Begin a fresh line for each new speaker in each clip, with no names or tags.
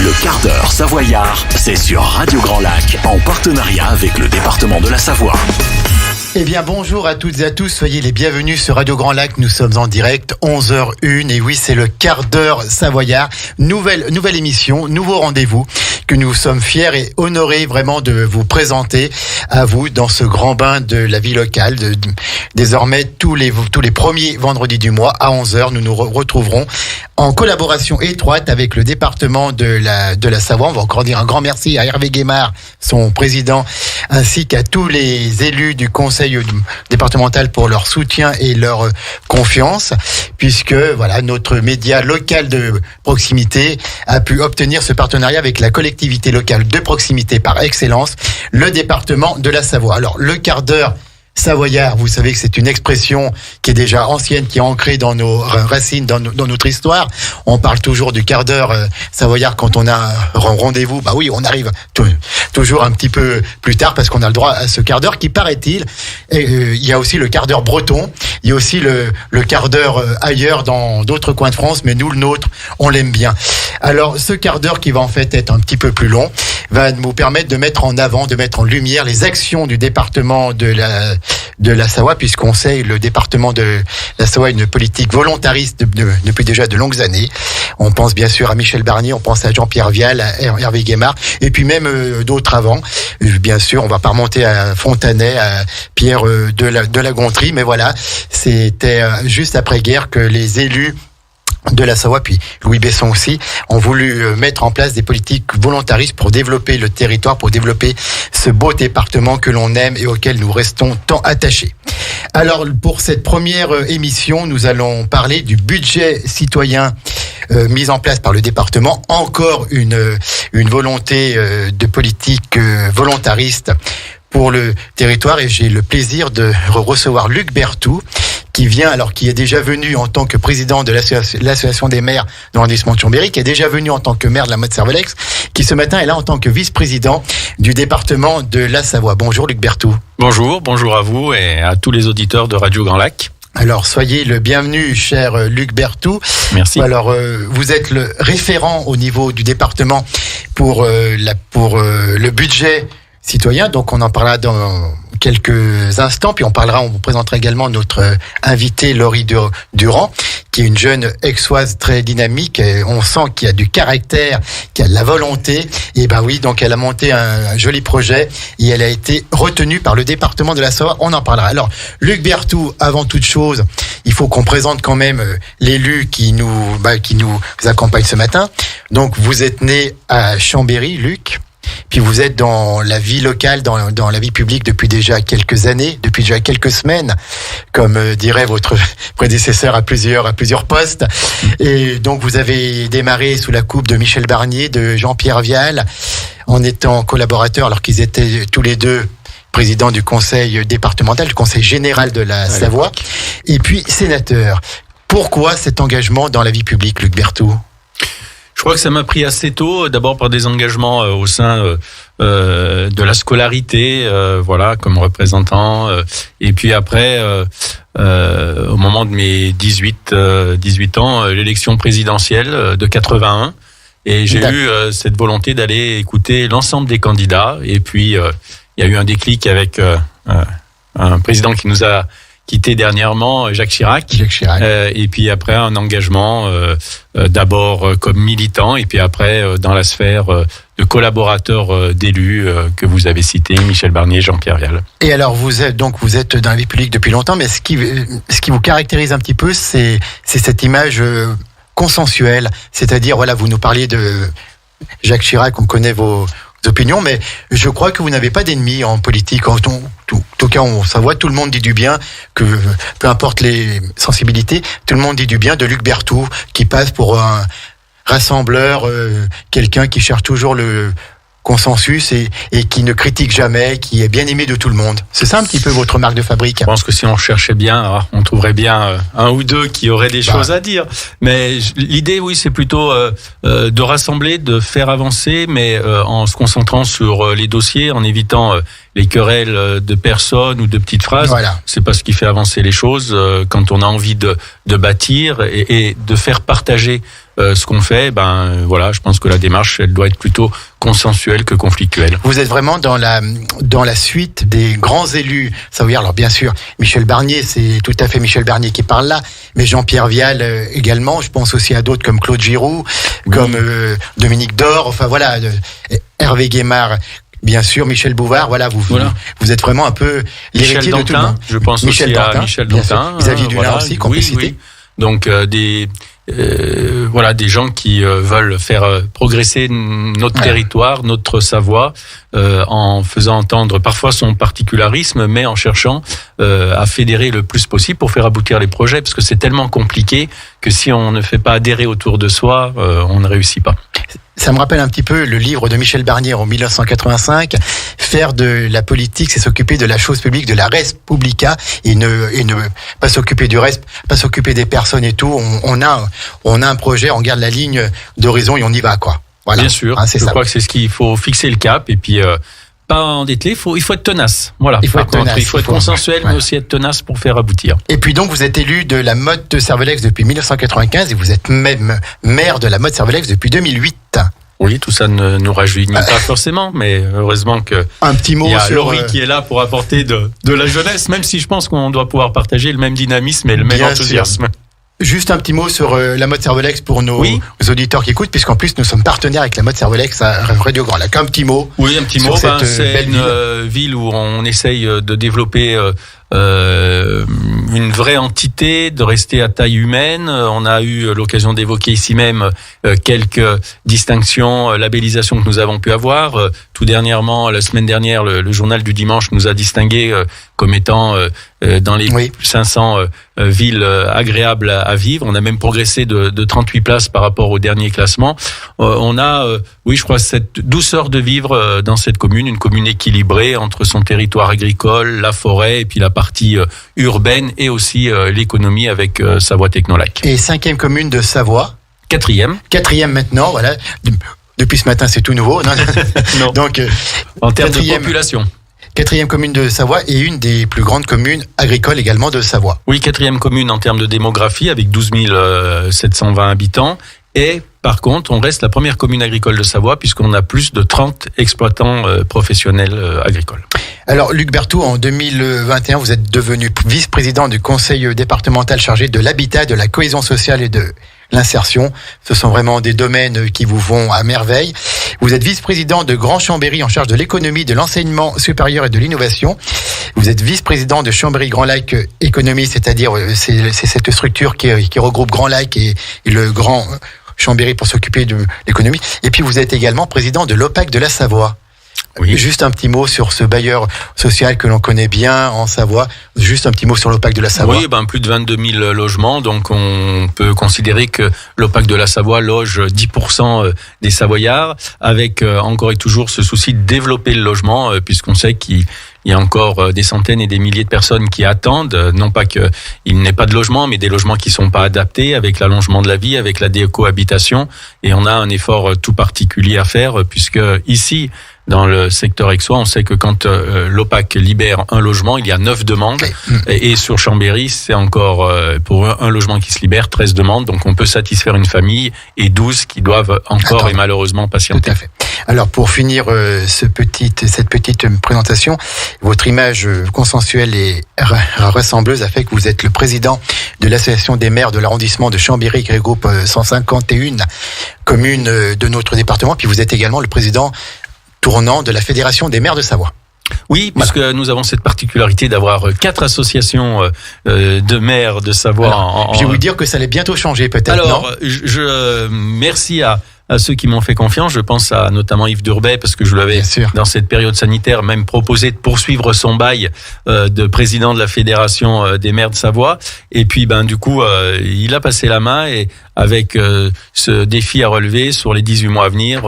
Le quart d'heure savoyard, c'est sur Radio Grand Lac, en partenariat avec le département de la Savoie.
Eh bien, bonjour à toutes et à tous, soyez les bienvenus sur Radio Grand Lac, nous sommes en direct, 11h01, et oui, c'est le quart d'heure savoyard, nouvelle émission, nouveau rendez-vous, que nous sommes fiers et honorés vraiment de vous présenter à vous dans ce grand bain de la vie locale. Désormais, tous les premiers vendredis du mois, à 11h, nous nous retrouverons en collaboration étroite avec le département de la Savoie. On va encore dire un grand merci à Hervé Guémard, son président, ainsi qu'à tous les élus du conseil départemental pour leur soutien et leur confiance, puisque voilà, notre média local de proximité a pu obtenir ce partenariat avec la collectivité locale de proximité par excellence, le département de la Savoie. Alors, le quart d'heure savoyard, vous savez que c'est une expression qui est déjà ancienne, qui est ancrée dans nos racines, dans notre histoire. On parle toujours du quart d'heure savoyard quand on a un rendez-vous. Bah oui, on arrive toujours un petit peu plus tard parce qu'on a le droit à ce quart d'heure qui, paraît-il, il y a aussi le quart d'heure breton, il y a aussi le quart d'heure ailleurs dans d'autres coins de France, mais nous, le nôtre, on l'aime bien. Alors, ce quart d'heure qui va en fait être un petit peu plus long, va nous permettre de mettre en avant, de mettre en lumière les actions du département de la Savoie, puisqu'on sait le département de la Savoie a une politique volontariste depuis déjà de longues années. On pense bien sûr à Michel Barnier, on pense à Jean-Pierre Vial, à Hervé Guémard, et puis même d'autres avant. Bien sûr, on va pas remonter à Fontanet, à Pierre de la Gontrie, mais voilà, c'était juste après-guerre que les élus de la Savoie, puis Louis Besson aussi, ont voulu mettre en place des politiques volontaristes pour développer le territoire, pour développer ce beau département que l'on aime et auquel nous restons tant attachés. Alors, pour cette première émission, nous allons parler du budget citoyen mise en place par le département. Encore une volonté de politique volontariste pour le territoire, et j'ai le plaisir de recevoir Luc Berthoud, qui est déjà venu en tant que président de l'association des maires de l'arrondissement de Chambéry, qui est déjà venu en tant que maire de la Motte-Servolex, qui ce matin est là en tant que vice-président du département de la Savoie. Bonjour Luc Berthoud.
Bonjour à vous et à tous les auditeurs de Radio Grand Lac.
Alors, soyez le bienvenu, cher Luc Berthoud.
Merci.
Alors, vous êtes le référent au niveau du département pour le budget citoyen, donc on en parlera dans quelques instants, puis on vous présentera également notre invitée Laurie Durand, qui est une jeune aixoise très dynamique, et on sent qu'il y a du caractère, qu'il y a de la volonté, et ben oui, donc elle a monté un joli projet, et elle a été retenue par le département de la Savoie, on en parlera. Alors, Luc Berthoud, avant toute chose, il faut qu'on présente quand même l'élu qui nous accompagne ce matin. Donc, vous êtes né à Chambéry, Luc. Puis vous êtes dans la vie locale, dans la vie publique depuis déjà quelques années, depuis déjà quelques semaines, comme dirait votre prédécesseur à plusieurs postes. Et donc vous avez démarré sous la coupe de Michel Barnier, de Jean-Pierre Vial, en étant collaborateurs alors qu'ils étaient tous les deux présidents du conseil départemental, du conseil général de la Savoie, et puis sénateur. Pourquoi cet engagement dans la vie publique, Luc Berthoud ?
Je crois que ça m'a pris assez tôt, d'abord par des engagements au sein de la scolarité, comme représentant, et puis après, au moment de mes 18 ans, l'élection présidentielle de 81, et j'ai eu cette volonté d'aller écouter l'ensemble des candidats, et puis il y a eu un déclic avec un président qui nous a quitté dernièrement, Jacques Chirac. Et puis après un engagement d'abord comme militant, et puis après dans la sphère de collaborateurs d'élus que vous avez cités, Michel Barnier, Jean-Pierre Vial. Et
alors vous êtes dans la vie publique depuis longtemps, mais ce qui vous caractérise un petit peu, c'est cette image consensuelle, c'est-à-dire voilà, vous nous parliez de Jacques Chirac, on connaît vos opinions, mais je crois que vous n'avez pas d'ennemis en politique. En tout cas, on Savoie, tout le monde dit du bien, que peu importe les sensibilités, tout le monde dit du bien de Luc Berthoud, qui passe pour un rassembleur, quelqu'un qui cherche toujours le consensus et qui ne critique jamais, qui est bien aimé de tout le monde. C'est ça un petit peu votre marque de fabrique.
Je pense que si on cherchait bien, on trouverait bien un ou deux qui auraient des choses à dire. Mais l'idée, oui, c'est plutôt de rassembler, de faire avancer, mais en se concentrant sur les dossiers, en évitant les querelles de personnes ou de petites phrases.
Voilà.
C'est pas ce qui fait avancer les choses quand on a envie de bâtir et de faire partager ce qu'on fait, voilà, je pense que la démarche, elle doit être plutôt consensuelle que conflictuelle.
Vous êtes vraiment dans la suite des grands élus savoyards. Alors bien sûr, Michel Barnier, c'est tout à fait Michel Barnier qui parle là, mais Jean-Pierre Vial également. Je pense aussi à d'autres comme Claude Giroux, comme Dominique Dore. Enfin voilà, Hervé Guémard. Bien sûr, Michel Bouvard, voilà, vous êtes vraiment un peu l'héritier de tout le monde.
Je pense aussi à Michel Dantin.
Xavier Dulin aussi, qu'on peut citer.
Donc des gens qui veulent faire progresser notre territoire, notre Savoie, en faisant entendre parfois son particularisme, mais en cherchant à fédérer le plus possible pour faire aboutir les projets, parce que c'est tellement compliqué que si on ne fait pas adhérer autour de soi, on ne réussit pas.
Ça me rappelle un petit peu le livre de Michel Barnier en 1985. Faire de la politique, c'est s'occuper de la chose publique, de la res publica, et ne pas s'occuper du reste, pas s'occuper des personnes et tout. On a un projet, on garde la ligne d'horizon et on y va, quoi. Voilà.
Bien sûr. Je crois que c'est ce qu'il faut, fixer le cap et puis pas en dételer. Il faut être tenace. Voilà. Il faut être consensuel, mais aussi être tenace pour faire aboutir.
Et puis donc, vous êtes élu de la Motte de Cervelex depuis 1995 et vous êtes même maire de la Motte Cervelex depuis 2008.
Oui, tout ça ne nous rajeunit pas forcément, mais heureusement que
un petit mot
il y a
sur
Laurie qui est là pour apporter de la jeunesse, même si je pense qu'on doit pouvoir partager le même dynamisme et le même enthousiasme.
Juste un petit mot sur la Motte Cervelex pour nos auditeurs qui écoutent, puisqu'en plus nous sommes partenaires avec la Motte Cervelex à Radio Grand Lac. Un petit mot.
Oui, un petit mot. C'est une ville où on essaye de développer une vraie entité, de rester à taille humaine. On a eu l'occasion d'évoquer ici même quelques distinctions, labellisations que nous avons pu avoir. Tout dernièrement, la semaine dernière, le journal du dimanche nous a distingué comme étant dans les 500 villes agréables à vivre. On a même progressé de 38 places par rapport au dernier classement. On a, je crois, cette douceur de vivre dans cette commune, une commune équilibrée entre son territoire agricole, la forêt et puis la partie urbaine et aussi l'économie avec Savoie Technolac.
Et 5e commune de Savoie.
4e
maintenant, voilà. Depuis ce matin, c'est tout nouveau.
Non.
Donc,
en termes de population.
4e commune de Savoie et une des plus grandes communes agricoles également de Savoie.
Oui, 4e commune en termes de démographie avec 12 720 habitants. Et par contre, on reste la première commune agricole de Savoie puisqu'on a plus de 30 exploitants professionnels agricoles.
Alors, Luc Berthoud, en 2021, vous êtes devenu vice-président du conseil départemental chargé de l'habitat, de la cohésion sociale et de l'insertion. Ce sont vraiment des domaines qui vous vont à merveille. Vous êtes vice-président de Grand Chambéry en charge de l'économie, de l'enseignement supérieur et de l'innovation. Vous êtes vice-président de Chambéry Grand Lac Économie, c'est-à-dire c'est cette structure qui regroupe Grand Lac et le Grand Chambéry pour s'occuper de l'économie. Et puis vous êtes également président de l'OPAC de la Savoie. Oui. Juste un petit mot sur ce bailleur social que l'on connaît bien en Savoie. Juste un petit mot sur l'OPAC de la Savoie.
Oui, plus de 22 000 logements. Donc, on peut considérer que l'OPAC de la Savoie loge 10% des Savoyards, avec encore et toujours ce souci de développer le logement, puisqu'on sait qu'il y a encore des centaines et des milliers de personnes qui attendent, non pas qu'il n'ait pas de logement, mais des logements qui sont pas adaptés avec l'allongement de la vie, avec la décohabitation. Et on a un effort tout particulier à faire, puisque ici, dans le secteur aixois, on sait que quand l'OPAC libère un logement, il y a 9 demandes. Et sur Chambéry, c'est encore pour un logement qui se libère, 13 demandes. Donc on peut satisfaire une famille et 12 qui doivent encore et malheureusement patienter.
Tout à fait. Alors pour finir cette petite présentation, votre image consensuelle et rassembleuse a fait que vous êtes le président de l'association des maires de l'arrondissement de Chambéry qui regroupe 151 communes de notre département. Puis vous êtes également le président tournant de la Fédération des maires de Savoie.
Oui, puisque nous avons cette particularité d'avoir 4 associations de maires de Savoie.
Alors, je vais vous dire que ça allait bientôt changer peut-être.
Alors, merci à ceux qui m'ont fait confiance. Je pense à notamment Yves Durbet, parce que je lui avais, dans cette période sanitaire, même proposé de poursuivre son bail de président de la Fédération des maires de Savoie. Et puis, du coup, il a passé la main et avec ce défi à relever sur les 18 mois à venir,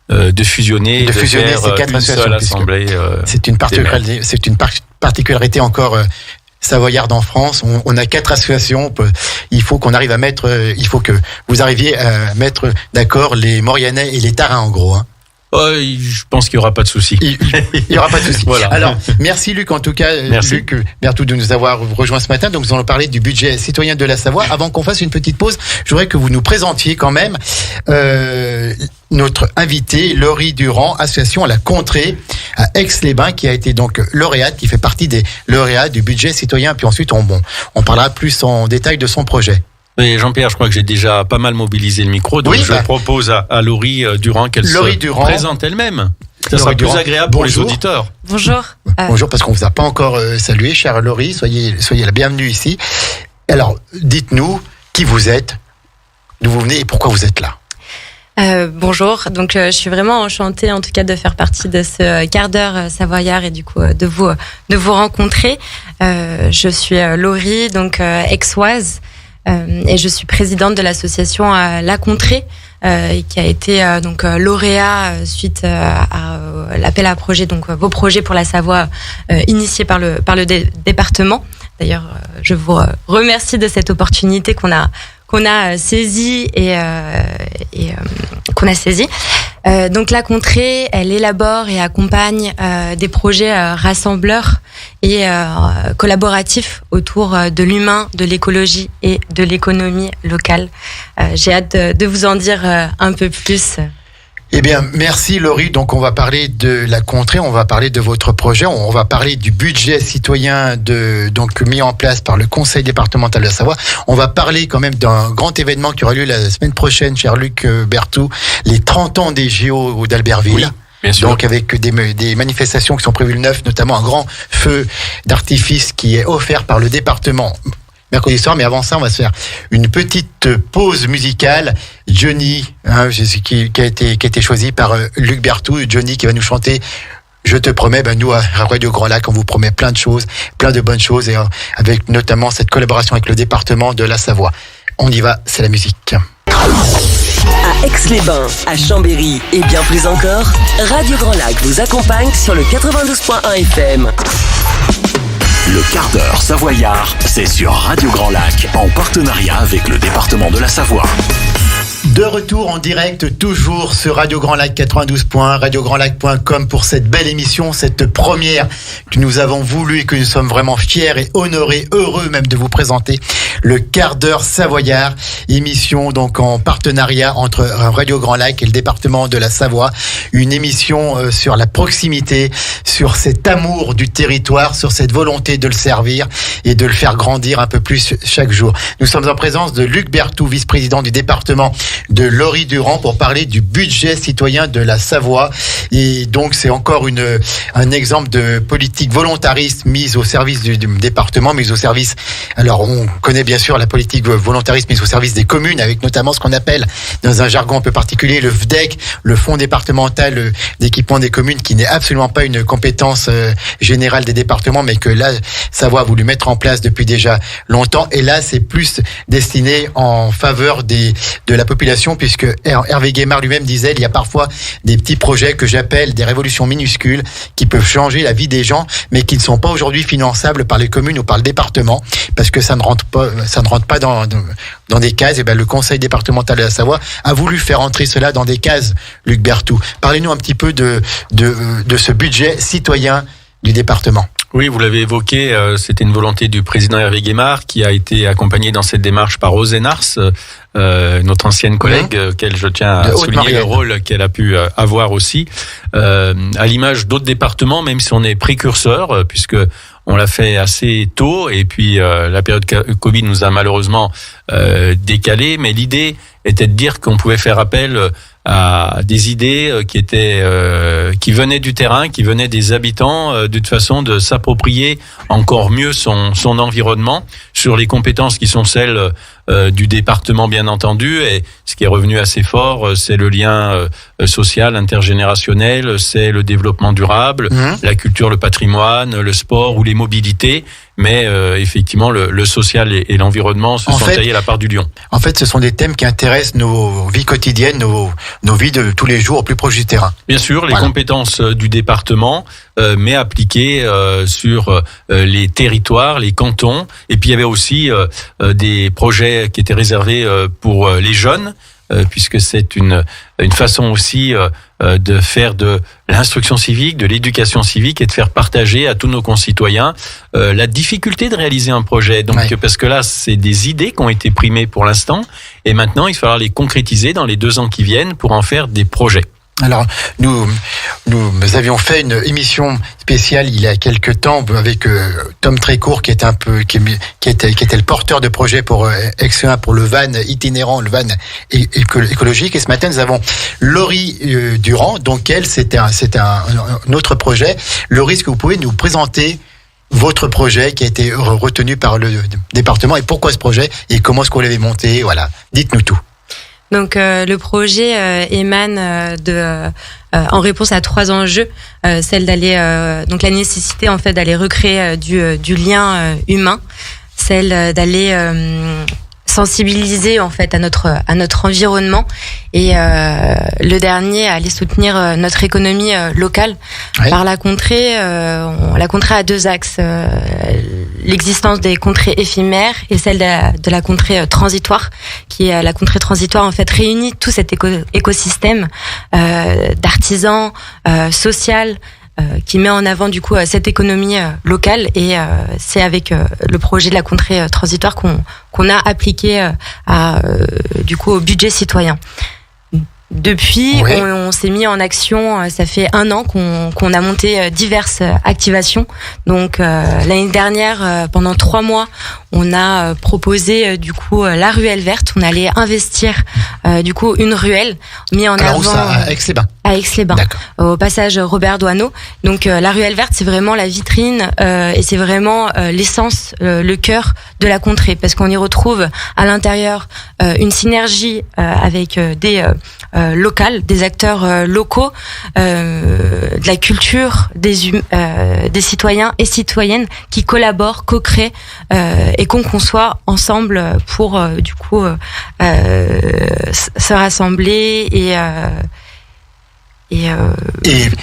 de fusionner
ces 4 associations.
Assemblée,
c'est une particularité encore savoyarde en France. On a 4 associations. Il faut qu'on arrive il faut que vous arriviez à mettre d'accord les Mauriennais et les Tarins en gros.
Je pense qu'il n'y aura pas de souci.
Il n'y aura pas de souci.
Voilà.
Alors, merci Luc, en tout cas,
Merci.
Luc Berthoud, de nous avoir rejoints ce matin. Donc, nous allons parler du budget citoyen de la Savoie. Avant qu'on fasse une petite pause, je voudrais que vous nous présentiez quand même notre invité, Laurie Durand, association à la Contrée à Aix-les-Bains, qui a été donc lauréate, qui fait partie des lauréats du budget citoyen. Puis ensuite, on parlera plus en détail de son projet.
Et Jean-Pierre, je crois que j'ai déjà pas mal mobilisé le micro, donc je propose à Laurie Durand qu'elle se présente elle-même. Ça sera plus agréable pour les auditeurs.
Bonjour.
Bonjour, parce qu'on vous a pas encore salué, chère Laurie. Soyez la bienvenue ici. Alors, dites-nous qui vous êtes, d'où vous venez et pourquoi vous êtes là.
Bonjour, donc je suis vraiment enchantée en tout cas de faire partie de ce quart d'heure savoyard et du coup de vous rencontrer. Je suis Laurie, donc aixoise, et je suis présidente de l'association La Contrée, qui a été donc lauréat suite à l'appel à projet, donc vos projets pour la Savoie initié par le département. D'ailleurs, je vous remercie de cette opportunité qu'on a saisie et qu'on a saisi. Donc la Contrée, elle élabore et accompagne des projets rassembleurs et collaboratifs autour de l'humain, de l'écologie et de l'économie locale. J'ai hâte de vous en dire un peu plus.
Eh bien, merci Laurie. Donc, on va parler de la Contrée, on va parler de votre projet, on va parler du budget citoyen donc mis en place par le Conseil départemental de la Savoie. On va parler quand même d'un grand événement qui aura lieu la semaine prochaine, cher Luc Berthoud, les 30 ans des JO d'Albertville.
Oui. Bien sûr.
Donc avec des manifestations qui sont prévues le 9, notamment un grand feu d'artifice qui est offert par le département mercredi soir, mais avant ça, on va se faire une petite pause musicale. Johnny, qui a été choisi par Luc Berthoud. Johnny qui va nous chanter Je te promets. Nous, à Radio Grand Lac, on vous promet plein de choses, plein de bonnes choses, et avec notamment cette collaboration avec le département de la Savoie. On y va, c'est la musique.
À Aix-les-Bains, à Chambéry et bien plus encore, Radio Grand Lac vous accompagne sur le 92.1 FM.
Le quart d'heure savoyard, c'est sur Radio Grand Lac, en partenariat avec le département de la Savoie.
De retour en direct, toujours sur Radio Grand Lac 92 points, radiograndlac.com pour cette belle émission, cette première que nous avons voulu et que nous sommes vraiment fiers et honorés, heureux même de vous présenter, le quart d'heure savoyard, émission donc en partenariat entre Radio Grand Lac et le département de la Savoie, une émission sur la proximité, sur cet amour du territoire, sur cette volonté de le servir et de le faire grandir un peu plus chaque jour. Nous sommes en présence de Luc Berthoud, vice-président du département, de Laurie Durand pour parler du budget citoyen de la Savoie. Et donc c'est encore un exemple de politique volontariste mise au service du département, mise au service, alors on connaît bien sûr la politique volontariste mise au service des communes, avec notamment ce qu'on appelle dans un jargon un peu particulier le FDEC, le Fonds départemental d'équipement des communes, qui n'est absolument pas une compétence générale des départements, mais que la Savoie a voulu mettre en place depuis déjà longtemps. Et là c'est plus destiné en faveur de la population, puisque Hervé Guémard lui-même disait il y a parfois des petits projets que j'appelle des révolutions minuscules qui peuvent changer la vie des gens, mais qui ne sont pas aujourd'hui finançables par les communes ou par le département, parce que ça ne rentre pas dans des cases. Et le Conseil départemental de la Savoie a voulu faire entrer cela dans des cases. Luc Berthoud, parlez-nous un petit peu de ce budget citoyen du département.
Oui, vous l'avez évoqué, c'était une volonté du président Hervé Guémard qui a été accompagné dans cette démarche par Rose Enars, notre ancienne collègue, qu'elle je tiens à souligner le rôle qu'elle a pu avoir aussi, à l'image d'autres départements, même si on est précurseur, puisque on l'a fait assez tôt, et puis la période Covid nous a malheureusement décalé, mais l'idée était de dire qu'on pouvait faire appel à des idées qui venaient du terrain, qui venaient des habitants, d'une façon de s'approprier encore mieux son environnement, sur les compétences qui sont celles du département bien entendu, et ce qui est revenu assez fort, c'est le lien social, intergénérationnel, c'est le développement durable, la culture, le patrimoine, le sport ou les mobilités, mais effectivement le social et l'environnement se sont taillés la part du lion.
En fait, ce sont des thèmes qui intéressent nos vies quotidiennes, nos vies de tous les jours au plus proche du terrain.
Bien sûr, les compétences du département, mais appliquées sur les territoires, les cantons. Et puis il y avait aussi des projets qui étaient réservés pour les jeunes, puisque c'est une façon aussi de faire de l'instruction civique, de l'éducation civique et de faire partager à tous nos concitoyens la difficulté de réaliser un projet. Donc, parce que là, c'est des idées qui ont été primées pour l'instant, et maintenant, il va falloir les concrétiser dans les 2 ans qui viennent pour en faire des projets.
Alors, nous avions fait une émission spéciale il y a quelques temps avec Tom Trécourt, qui était le porteur de projet pour Aix-1 pour le van itinérant, le van écologique. Et ce matin, nous avons Laurie Durand. Donc elle, c'est un autre projet. Laurie, est-ce que vous pouvez nous présenter votre projet qui a été retenu par le département, et pourquoi ce projet et comment est-ce qu'on l'avait monté? Voilà, dites-nous tout.
Donc le projet émane en réponse à 3 enjeux, celle d'aller donc la nécessité en fait d'aller recréer du lien humain, celle d'aller sensibiliser en fait à notre environnement, et le dernier aller soutenir notre économie locale par la contrée. La contrée a 2 axes, l'existence des contrées éphémères et celle de la contrée transitoire, qui est la contrée transitoire en fait réunit tout cet écosystème d'artisans, social, qui met en avant du coup cette économie locale, et c'est avec le projet de la contrée transitoire qu'on a appliqué du coup au budget citoyen. Depuis, on s'est mis en action. Ça fait 1 an qu'on a monté diverses activations. Donc l'année dernière, pendant 3 mois, on a proposé du coup la ruelle verte. On allait investir du coup une ruelle mis en avant.
Où ça, à Aix-les-Bains.
À Aix-les-Bains, au passage Robert Doisneau. Donc la ruelle verte, c'est vraiment la vitrine et c'est vraiment l'essence, le cœur de la contrée, parce qu'on y retrouve à l'intérieur une synergie avec des locales, des acteurs locaux, de la culture, des citoyens et citoyennes qui collaborent, co-créent et qu'on conçoit ensemble pour du coup se rassembler et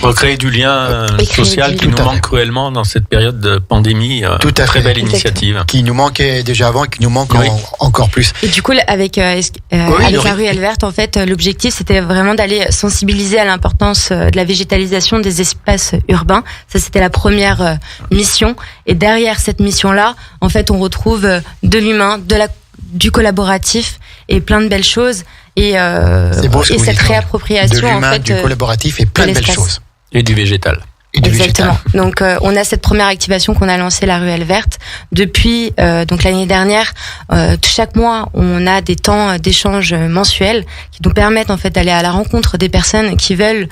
recréer du lien social qui nous manque cruellement dans cette période de pandémie.
Tout à
très
fait.
Belle initiative.
Qui nous manquait déjà avant et qui nous manque encore plus.
Et du coup, avec la ruelle verte, en fait, l'objectif, c'était vraiment d'aller sensibiliser à l'importance de la végétalisation des espaces urbains. Ça, c'était la première mission. Et derrière cette mission-là, en fait, on retrouve de l'humain, du collaboratif et plein de belles choses. Et cette réappropriation
de l'humain,
en fait,
du collaboratif et plein de belles choses.
Et du végétal.
Exactement. Donc on a cette première activation qu'on a lancée, la ruelle verte. Depuis donc l'année dernière, chaque mois, on a des temps d'échange mensuels qui nous permettent en fait d'aller à la rencontre des personnes qui veulent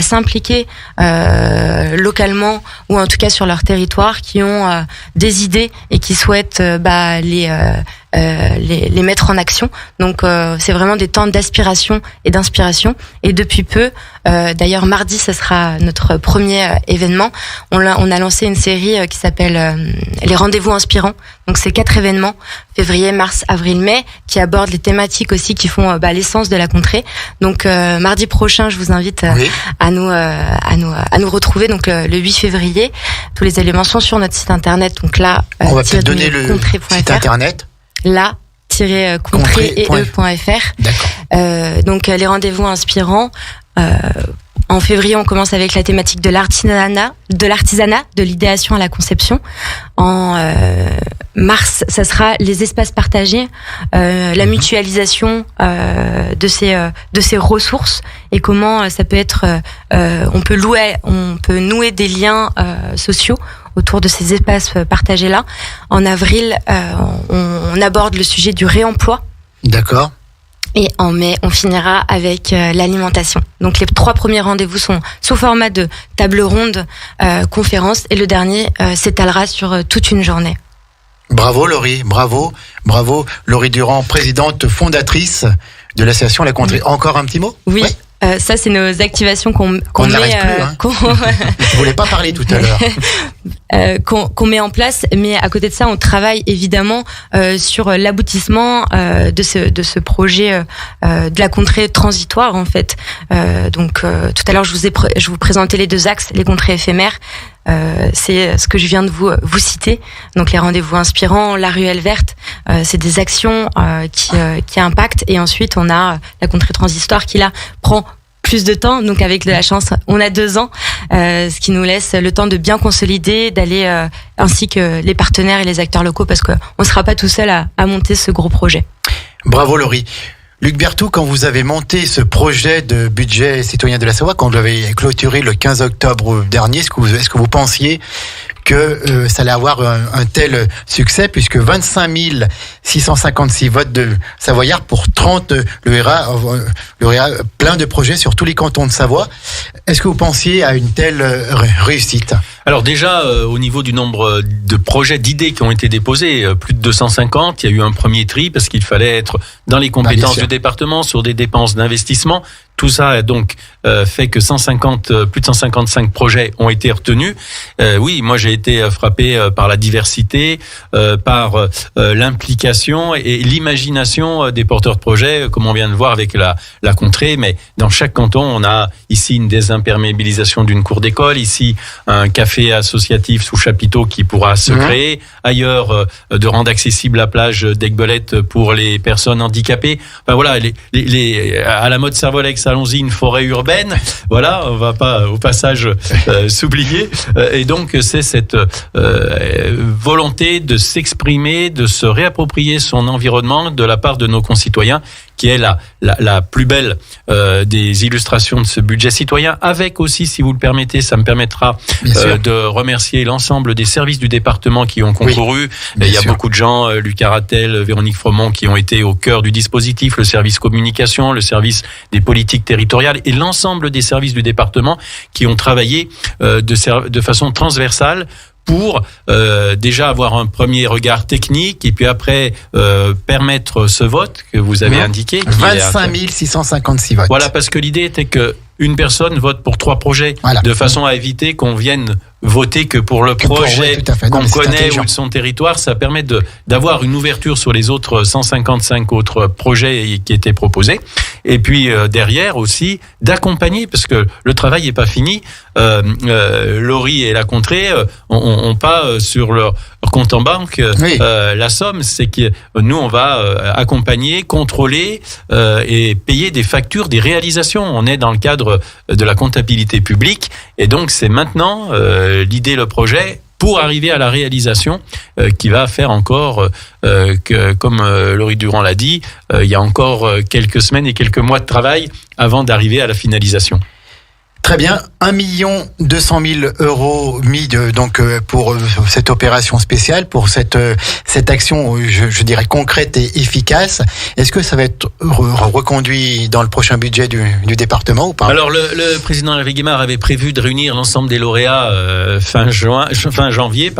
s'impliquer localement ou en tout cas sur leur territoire, qui ont des idées et qui souhaitent les mettre en action. Donc c'est vraiment des temps d'aspiration et d'inspiration. Et depuis peu, d'ailleurs mardi, ce sera notre premier événement. On a lancé une série qui s'appelle les rendez-vous inspirants. Donc c'est 4 événements, février, mars, avril, mai, qui abordent les thématiques aussi qui font l'essence de la contrée. Donc mardi prochain, je vous invite à nous retrouver. Donc le 8 février, tous les éléments sont sur notre site internet. Donc là,
on va peut-être donner le site internet.
la-contrée.fr.
D'accord.
Donc les rendez-vous inspirants. En février, on commence avec la thématique de l'artisanat, de l'idéation à la conception. En mars, ça sera les espaces partagés, la mutualisation de ces ressources et comment ça peut être. On peut nouer des liens sociaux autour de ces espaces partagés-là. En avril, on aborde le sujet du réemploi.
D'accord.
Et en mai, on finira avec l'alimentation. Donc les 3 premiers rendez-vous sont sous format de table ronde, conférence, et le dernier s'étalera sur toute une journée.
Bravo Laurie, bravo Laurie Durand, présidente fondatrice de l'association La Contrée. Encore un petit mot?
Oui. Ouais. Ça, c'est nos activations qu'on met.
Plus, hein. Je voulais pas parler tout à l'heure.
Qu'on met en place, mais à côté de ça, on travaille évidemment sur l'aboutissement de ce projet de la contrée transitoire en fait. Donc tout à l'heure, je vous présentais les 2 axes, les contrées éphémères. c'est ce que je viens de vous citer. Donc les rendez-vous inspirants, la ruelle verte, c'est des actions qui impactent. Et ensuite, on a la contrée transistoire qui là prend plus de temps, donc avec de la chance, on a 2 ans, ce qui nous laisse le temps de bien consolider, d'aller ainsi que les partenaires et les acteurs locaux, parce qu'on ne sera pas tout seul à monter ce gros projet.
Bravo Laurie. Luc Berthoud, quand vous avez monté ce projet de budget citoyen de la Savoie, quand vous l'avez clôturé le 15 octobre dernier, est-ce que vous pensiez que ça allait avoir un tel succès, puisque 25 656 votes de Savoyards pour 30 le RA plein de projets sur tous les cantons de Savoie. Est-ce que vous pensiez à une telle réussite ?
Alors déjà, au niveau du nombre de projets, d'idées qui ont été déposés, plus de 250, il y a eu un premier tri parce qu'il fallait être dans les compétences du département sur des dépenses d'investissement. Tout ça a donc fait que plus de 155 projets ont été retenus. Oui, moi j'ai été frappé par la diversité, par l'implication et l'imagination des porteurs de projets, comme on vient de voir avec la contrée. Mais dans chaque canton, on a ici une désimperméabilisation d'une cour d'école, ici un café associatif sous chapiteau qui pourra se créer, ailleurs de rendre accessible la plage d'Aiguebelette pour les personnes handicapées. Enfin voilà, à la mode Servolex, allons-y, une forêt urbaine. Voilà, on va pas au passage s'oublier. Et donc c'est cette volonté de s'exprimer, de se réapproprier son environnement de la part de nos concitoyens, qui est la plus belle des illustrations de ce budget citoyen, avec aussi, si vous le permettez, ça me permettra de remercier l'ensemble des services du département qui ont concouru. Il y a beaucoup de gens, Luc Aratel, Véronique Fromont, qui ont été au cœur du dispositif, le service communication, le service des politiques territoriales et l'ensemble des services du département qui ont travaillé de façon transversale pour déjà avoir un premier regard technique et puis après permettre ce vote que vous avez indiqué.
25 656 votes.
Voilà, parce que l'idée était que une personne vote pour 3 projets, de façon à éviter qu'on vienne voter que pour le projet qu'on connaît ou de son territoire. Ça permet d'avoir une ouverture sur les autres 155 autres projets qui étaient proposés. Et puis derrière aussi d'accompagner, parce que le travail n'est pas fini. Laurie et la contrée ont pas sur leur compte en banque la somme. C'est que nous on va accompagner, contrôler et payer des factures, des réalisations. On est dans le cadre de la comptabilité publique et donc c'est maintenant l'idée, le projet, pour arriver à la réalisation qui va faire encore que, comme Laurie Durand l'a dit, il y a encore quelques semaines et quelques mois de travail avant d'arriver à la finalisation.
Très bien, 1 200 000 € mis pour cette opération spéciale, pour cette action, je dirais concrète et efficace. Est-ce que ça va être reconduit dans le prochain budget du département ou pas ?
Alors le président Hervé Guimard avait prévu de réunir l'ensemble des lauréats fin janvier.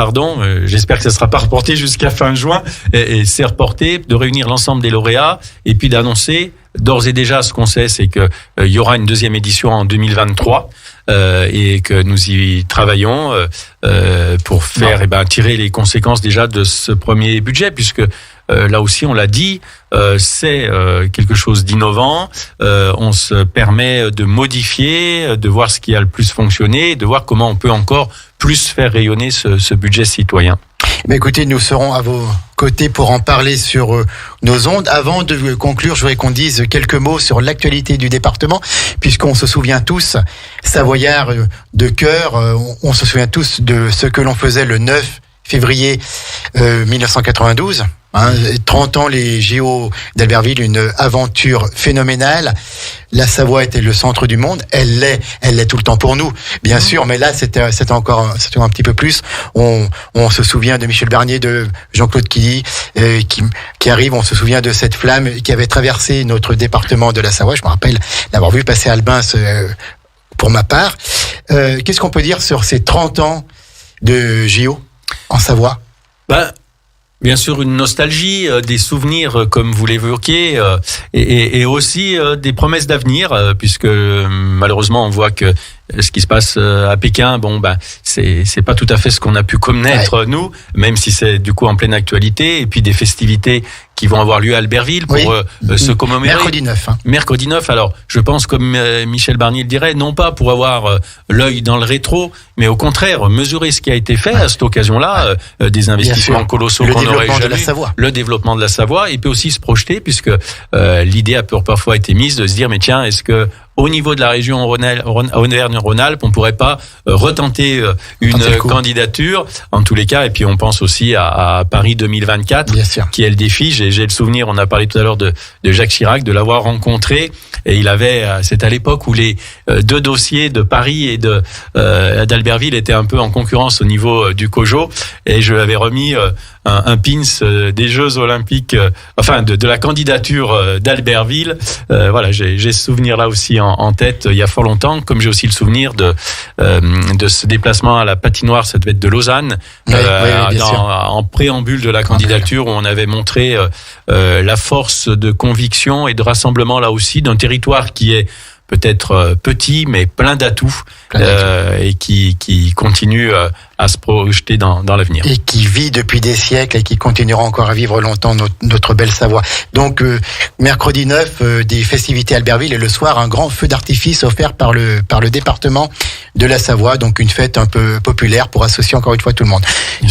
J'espère que ça ne sera pas reporté jusqu'à fin juin et c'est reporté, de réunir l'ensemble des lauréats et puis d'annoncer. D'ores et déjà, ce qu'on sait, c'est que il y aura une deuxième édition en 2023 et que nous y travaillons pour faire tirer les conséquences déjà de ce premier budget, puisque là aussi, on l'a dit, c'est quelque chose d'innovant. On se permet de modifier, de voir ce qui a le plus fonctionné, de voir comment on peut encore plus faire rayonner ce budget citoyen.
Écoutez, nous serons à vos côtés pour en parler sur nos ondes. Avant de conclure, je voudrais qu'on dise quelques mots sur l'actualité du département, puisqu'on se souvient tous, Savoyards de cœur, on se souvient tous de ce que l'on faisait le 9 février 1992. 30 ans, les JO d'Albertville, une aventure phénoménale. La Savoie était le centre du monde. Elle l'est tout le temps pour nous, bien sûr. Mais là, c'était encore un petit peu plus. On se souvient de Michel Barnier, de Jean-Claude Quilly, qui arrive. On se souvient de cette flamme qui avait traversé notre département de la Savoie. Je me rappelle l'avoir vu passer à Albin, pour ma part. Qu'est-ce qu'on peut dire sur ces 30 ans de JO en Savoie?
Bien sûr, une nostalgie, des souvenirs comme vous l'évoquiez, et aussi des promesses d'avenir, puisque malheureusement on voit que ce qui se passe à Pékin, c'est pas tout à fait ce qu'on a pu connaître nous, même si c'est du coup en pleine actualité. Et puis des festivités qui vont avoir lieu à Albertville pour se commémorer.
Mercredi 9.
Mercredi 9. Alors, je pense, comme Michel Barnier le dirait, non pas pour avoir l'œil dans le rétro, mais au contraire, mesurer ce qui a été fait à cette occasion-là, des investissements colossaux qu'on aurait jamais eu, le développement de la Savoie, et puis aussi se projeter, puisque l'idée a parfois été mise de se dire, mais tiens, est-ce que au niveau de la région Auvergne-Rhône-Alpes, on pourrait pas retenter une candidature, en tous les cas. Et puis on pense aussi à Paris 2024, qui est le défi. J'ai le souvenir, on a parlé tout à l'heure de Jacques Chirac, de l'avoir rencontré. Et c'est à l'époque où les deux dossiers de Paris et d'Albertville étaient un peu en concurrence au niveau du COJO. Et je lui avais remis un pins des Jeux Olympiques, de la candidature d'Albertville. Voilà, j'ai ce souvenir là aussi en tête il y a fort longtemps, comme j'ai aussi le souvenir de ce déplacement à la patinoire, ça devait être de Lausanne, en préambule de la candidature, où on avait montré la force de conviction et de rassemblement là aussi d'un territoire qui est peut-être petit, mais plein d'atouts, et qui continue à se projeter dans l'avenir.
Et qui vit depuis des siècles et qui continuera encore à vivre longtemps notre belle Savoie. Donc, mercredi 9, des festivités à Albertville, et le soir, un grand feu d'artifice offert par le département de la Savoie. Donc, une fête un peu populaire pour associer encore une fois tout le monde.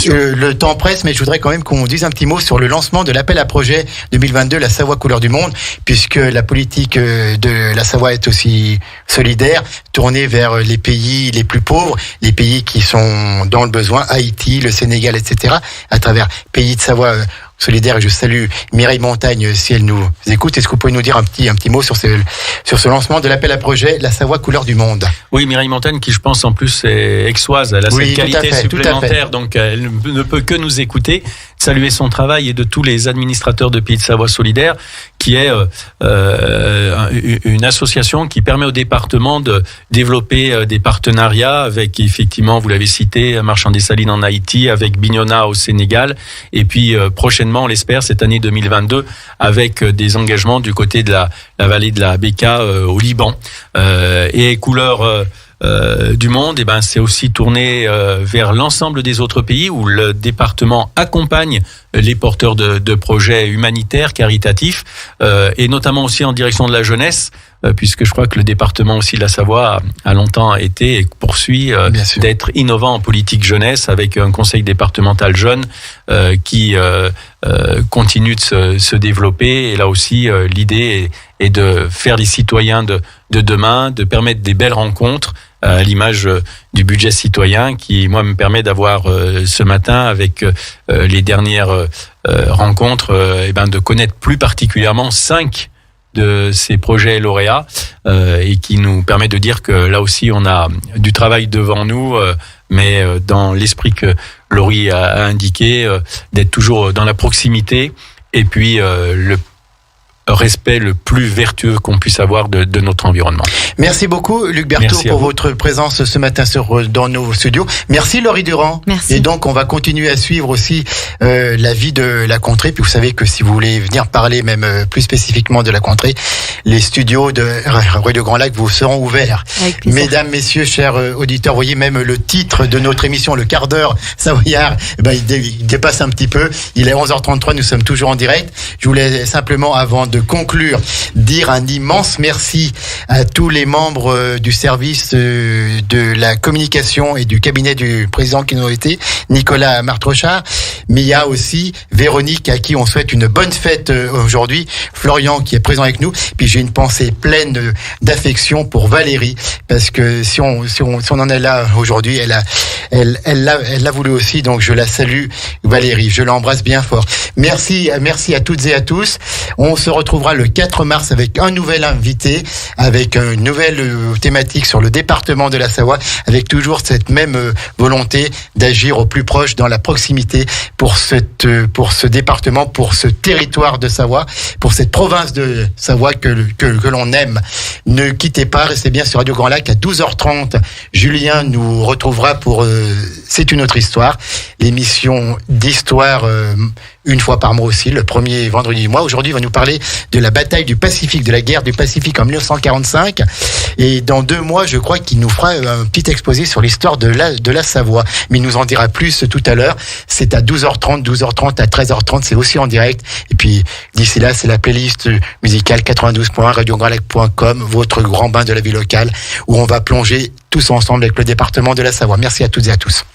Le temps presse, mais je voudrais quand même qu'on dise un petit mot sur le lancement de l'appel à projet 2022, la Savoie couleur du monde, puisque la politique de la Savoie est aussi solidaire, tournée vers les pays les plus pauvres, les pays qui sont dans le besoin, Haïti, le Sénégal, etc., à travers Pays de Savoie solidaire. Et je salue Mireille Montagne si elle nous écoute. Est-ce que vous pouvez nous dire un petit mot sur ce lancement de l'appel à projet La Savoie couleur du monde?
Oui, Mireille Montagne, qui je pense en plus est aixoise, elle a cette qualité supplémentaire, donc elle ne peut que nous écouter, saluer son travail et de tous les administrateurs de Pays de Savoie solidaire, qui est une association qui permet au département de développer des partenariats avec, effectivement, vous l'avez cité, Marchand des Salines en Haïti, avec Bignona au Sénégal, et puis prochainement, on l'espère, cette année 2022, avec des engagements du côté de la vallée de la Bekaa au Liban. Et couleur du monde, c'est aussi tourné vers l'ensemble des autres pays où le département accompagne les porteurs de projets humanitaires, caritatifs, et notamment aussi en direction de la jeunesse, puisque je crois que le département aussi de la Savoie a longtemps été et poursuit d'être innovant en politique jeunesse, avec un conseil départemental jeune qui continue de se développer. Et là aussi, l'idée est de faire les citoyens de demain, de permettre des belles rencontres, à l'image du budget citoyen qui, moi, me permet d'avoir ce matin, avec les dernières rencontres, de connaître plus particulièrement 5 de ces projets lauréats, et qui nous permet de dire que là aussi on a du travail devant nous, mais dans l'esprit que Laurie a indiqué, d'être toujours dans la proximité, et puis le respect le plus vertueux qu'on puisse avoir de notre environnement.
Merci beaucoup Luc Berthaud pour votre présence ce matin dans nos studios. Merci Laurie Durand.
Merci.
Et donc on va continuer à suivre aussi la vie de la contrée. Puis vous savez que si vous voulez venir parler même plus spécifiquement de la contrée, les studios de Radio Grand Lac vous seront ouverts. Mesdames, messieurs, chers auditeurs, voyez même le titre de notre émission, le quart d'heure savoyard, il dépasse un petit peu. Il est 11h33, nous sommes toujours en direct. Je voulais simplement, avant de conclure, dire un immense merci à tous les membres du service de la communication et du cabinet du président qui nous ont été, Nicolas Martrochard, mais il y a aussi Véronique à qui on souhaite une bonne fête aujourd'hui, Florian qui est présent avec nous, puis j'ai une pensée pleine d'affection pour Valérie, parce que si on en est là aujourd'hui, elle l'a voulu aussi, donc je la salue Valérie, je l'embrasse bien fort. Merci à toutes et à tous. On se retrouvera le 4 mars avec un nouvel invité, avec une nouvelle thématique sur le département de la Savoie, avec toujours cette même volonté d'agir au plus proche, dans la proximité pour ce département, pour ce territoire de Savoie, pour cette province de Savoie que l'on aime. Ne quittez pas, restez bien sur Radio Grand Lac à 12h30. Julien nous retrouvera pour c'est une autre histoire. L'émission d'histoire, une fois par mois aussi, le premier vendredi du mois. Aujourd'hui, on va nous parler de la bataille du Pacifique, de la guerre du Pacifique en 1945. Et dans 2 mois, je crois qu'il nous fera un petit exposé sur l'histoire de la Savoie. Mais il nous en dira plus tout à l'heure. C'est à 12h30 à 13h30. C'est aussi en direct. Et puis, d'ici là, c'est la playlist musicale 92.1 radiograndlac.com, votre grand bain de la vie locale, où on va plonger tous ensemble avec le département de la Savoie. Merci à toutes et à tous.